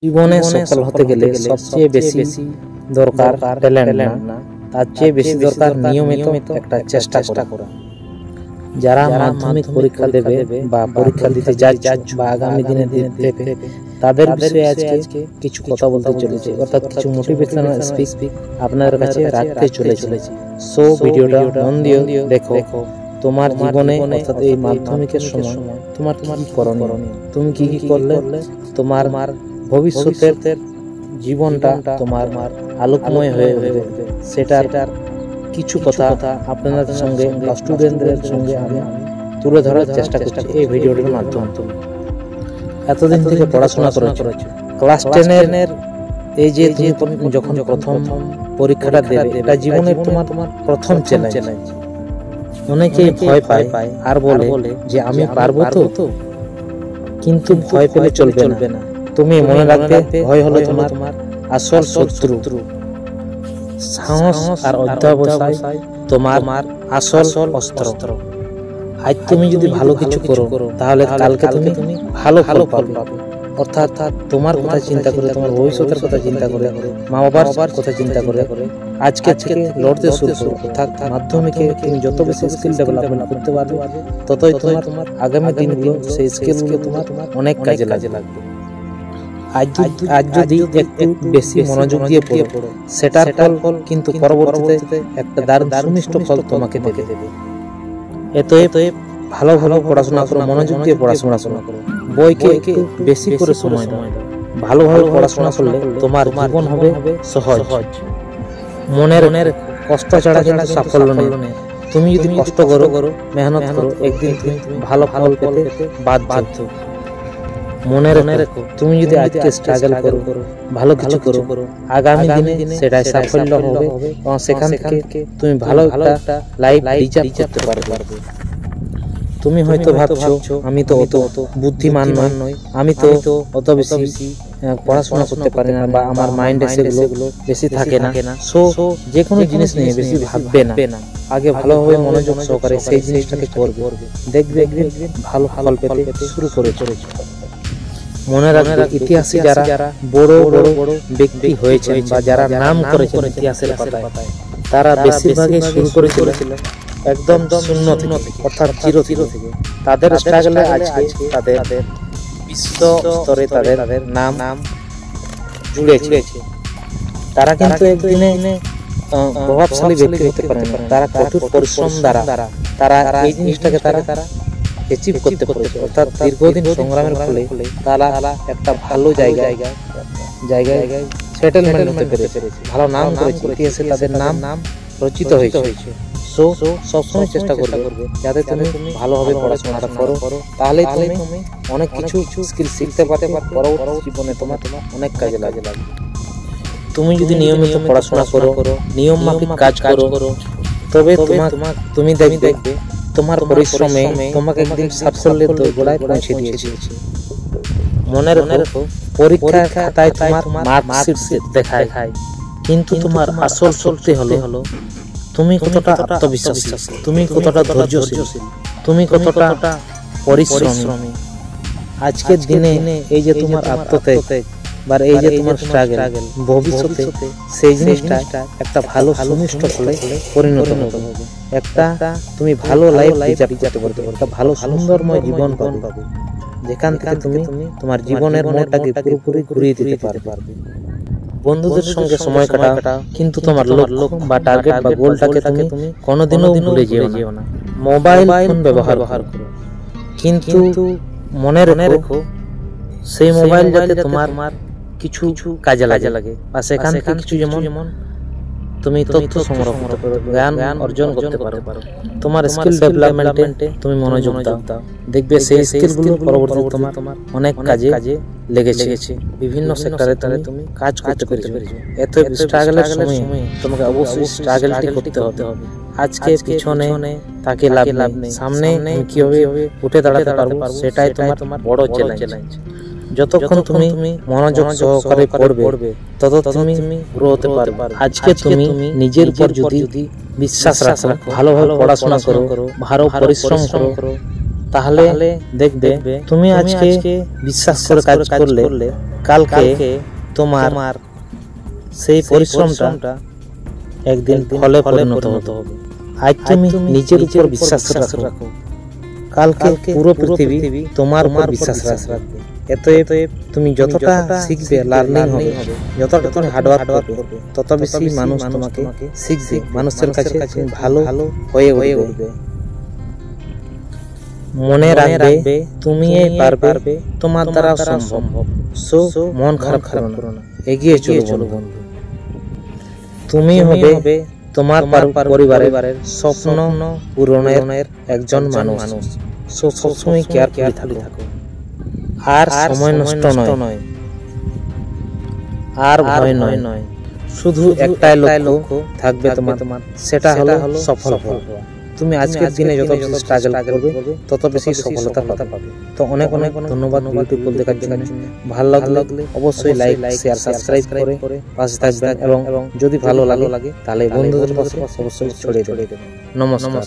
জীবনে সফল হতে গেলে সবচেয়ে বেশি দরকার ট্যালেন্ট না, তার চেয়ে বেশি দরকার নিয়মিত একটা চেষ্টা করা। যারা মাধ্যমিক পরীক্ষা দেবে বা পরীক্ষা দিতে যাচ্ছে বা আগামী দিনে দেবে, তাদের বিষয়ে আজকে কিছু কথা বলতে চলেছি, অর্থাৎ কিছু মোটিভেশনাল স্পিচ আপনাদের কাছে রাখতে চলেছি। সো ভিডিওটা মন দিয়ে দেখো। তোমার জীবনে অর্থাৎ এই মাধ্যমিকের সময় তোমার কি করণীয়, তুমি কি কি করলে তোমার ভবিষ্যতের জীবনটা তোমার আলোকময় হয়ে উঠবে, সেটার কিছু কথা আপনাদের সঙ্গে বা স্টুডেন্টদের সঙ্গে আমি তুলে ধরার চেষ্টা করছি এই ভিডিওটির মাধ্যমে। এতদিন থেকে পড়াশোনা করেছো, ক্লাস 10-এর এই যে তুমি যখন প্রথম পরীক্ষাটা দেবে, এটা জীবনের তোমার প্রথম চ্যালেঞ্জ। অনেকেই ভয় পায় আর বলে যে আমি পারবো তো, কিন্তু ভয় পেলে চলবে না। তুমি মনে রাখবে, ভয় হলো তোমার আসল শত্রু, সাহস আর অধ্যবসায় তোমার আসল অস্ত্র। আজ তুমি যদি ভালো কিছু করো, তাহলে কালকে তুমি ভালো ফল পাবে। অর্থাৎ তোমার কথা চিন্তা করে, তোমার ভবিষ্যতের কথা চিন্তা করে, মা বাবার কথা চিন্তা করে আজকে থেকে লড়তে শুরু করো। অর্থাৎ মাধ্যমিকে তুমি যত বেশি স্কিল ডেভেলপমেন্ট করতে পারবে, ততই তোমার আগামী দিনগুলো সেই স্কিলগুলো তোমার অনেক কাজে লাগবে। আজ যদি একটু বেশি মনোযোগ দিয়ে পড়ো, সেটার ফল কিন্তু পরবর্তীতে একটা দারুণ সুমিষ্ট ফল তোমাকে দেবে। এতএব ভালো পড়াশোনা করো, মনোযোগ দিয়ে পড়াশোনা করো, বইকে একটু বেশি করে সময় দাও। ভালোভাবে পড়াশোনা করলে তোমার জীবন হবে সহজ। মনের কষ্ট ছাড়া কিন্তু সাফল্য নেই। তুমি যদি কষ্ট করো, মেহনত করো, একদিন তুমি ভালো ফল পেতে বাধ্য। মনে রেখো, তুমি যদি আজকে স্ট্রাগল করো, ভালো কিছু করো, আগামী দিনে সেটাই সাফল্য হবে এবং সেখান থেকে তুমি ভালো একটা লাইফ ডিজার্ভ করতে পারবে। তুমি হয়তো ভাবছো আমি তো অত বুদ্ধিমান নই, আমি তো অত বেশি পড়াশোনা করতে পারি না, বা আমার মাইন্ডে সেগুলো বেশি থাকে না। সো যে কোনো জিনিস নিয়ে বেশি ভাববে না, আগে ভালোভাবে মনোযোগ সহকারে সেই জিনিসটাকে করবে, দেখবে ভালো ফল পেতে শুরু করেছে। মনে রাখবে, ইতিহাসে যারা বড় ব্যক্তি হয়েছেন বা যারা নাম করেছেন ইতিহাসের পাতায়, তারা বেশিরভাগই শুরু করেছিল একদম শূন্য থেকে, অর্থাৎ জিরো থেকে। তাদের স্ট্রাগলে আজকে তাদের বিশ্ব স্তরে তাদের নাম জুড়েছে। তারা কিন্তু একদিনে প্রভাবশালী ব্যক্তি হতে পারে না, তারা কঠোর পরিশ্রম দ্বারা তারা এই জিনিসটাকে তারা অ্যাচিভ করতে পেরেছে। অর্থাৎ দীর্ঘদিন সংগ্রামের ফলে তারা একটা ভালো জায়গায় সেটেলমেন্ট হতে পেরেছে, ভালো নাম করেছে, ইতিহাসে তাদের নাম রচিত হয়েছে। সো সবসময় চেষ্টা করবে যাতে তুমি ভালোভাবে পড়াশোনাটা করো, তাহলে তুমি অনেক কিছু স্কিল শিখতে পারবে, পরবর্তী জীবনে তোমার অনেক কাজে লাগবে। তুমি যদি নিয়মিত পড়াশোনা করো, নিয়ম মাফিক কাজ করো, তবে তুমি দেখবে তোমার পরিশ্রমে তোমাকে একদিন সাফল্যের দোরগোড়ায় পৌঁছে দিয়েছে। মনে রাখো, পরীক্ষার খাতায় তোমার মার্কশিট দেখায়, কিন্তু তোমার আসল শক্তি হলো তুমি কতটা আত্মবিশ্বাসী, তুমি কতটা ধৈর্যশীল, তুমি কতটা পরিশ্রমী। আজকের দিনে এই যে তোমার আত্মত্যাগ বা এই যে তোমার স্ট্রাগল, ভবিষ্যতে সেই জিনিসটা একটা ভালো সুমিষ্ট ফলে পরিণত হবে। একটা তুমি ভালো লাইফ ডিজার্ভ করতে পারবে, একটা ভালো সুন্দরময় জীবন পাবে, যেখান থেকে তুমি তোমার জীবনের মোড়টাকে পুরোপুরি ঘুরিয়ে দিতে পারবে। বন্ধুদের সঙ্গে সময় কাটাও, কিন্তু তোমার লক্ষ্য বা টার্গেট বা গোলটাকে তুমি কোনোদিনও ভুলে যেও না। মোবাইল ফোন ব্যবহার করো, কিন্তু মনে রেখো সেই মোবাইল যাতে তোমার কিছু কাজে লাগে, বা সেখান থেকে কিছু যেমন তুমি তথ্য সংগ্রহ করতে পারো, জ্ঞান অর্জন করতে পারো, তোমার স্কিল ডেভেলপমেন্টে তুমি মনোযোগ দাও। দেখবে সেই স্কিলগুলো পরবর্তীতে তোমার অনেক কাজে লেগেছে, বিভিন্ন সেক্টরে তুমি কাজ করতে পেরেছো। এত স্ট্রাগলের সময় তোমাকে অবশ্যই স্ট্রাগলটি করতে হবে। আজকে পিছনে তাকে লাভ নেই, সামনে কিভাবে উঠে দাঁড়াতে পারবো সেটাই তোমার বড় চ্যালেঞ্জ। যতক্ষণ তুমি মনোযোগ সহকারে পড়বে, তত তুমি গ্রো হতে পারবে। আজকে তুমি নিজের উপর যদি বিশ্বাস রাখো, ভালোভাবে পড়াশোনা করো, ভালো পরিশ্রম করো, তাহলে দেখবে তুমি আজকে বিশ্বাস করে কাজ করলে কালকে তোমার সেই পরিশ্রমটা একদিন ফলে পরিণত হবে। আজ তুমি নিজের উপর বিশ্বাস রাখো, কালকে পুরো পৃথিবী তোমার উপর বিশ্বাস রাখবে। এতএব তুমি যতটা শিখবে, লার্নিং হবে, যতটা তুমি হার্ডওয়ার্ক করবে, তত বেশি মানুষ তোমাকে শিখবে, মানুষের কাছে তুমি ভালো হয়ে উঠবে। মনে রাখবে তুমি পারবে, তোমার দ্বারা সম্ভব। সো মন খারাপ করো না, এগিয়ে চলো বন্ধু। তুমি হবে তোমার পরিবারের স্বপ্ন পূরণের একজন মানুষ। সো সবসময় কেয়ারফুলি থাকো। আর সময় নষ্ট নয়, আর ভয় নয়, শুধু একটাই লক্ষ্য থাকবে তোমার, সেটা হলো সফল হওয়া। তুমি আজকের দিনে যত বেশি স্ট্রাগল করবে, তত বেশি সফলতা পাবে। তো অনেক ধন্যবাদ বিউটিফুল দেখার জন্য। ভালো লাগলে অবশ্যই লাইক, শেয়ার, সাবস্ক্রাইব করে পাশে থাকবেন, এবং যদি ভালো লাগে তাহলে বন্ধুদের পাশে অবশ্যই ছড়িয়ে দেবেন। নমস্কার।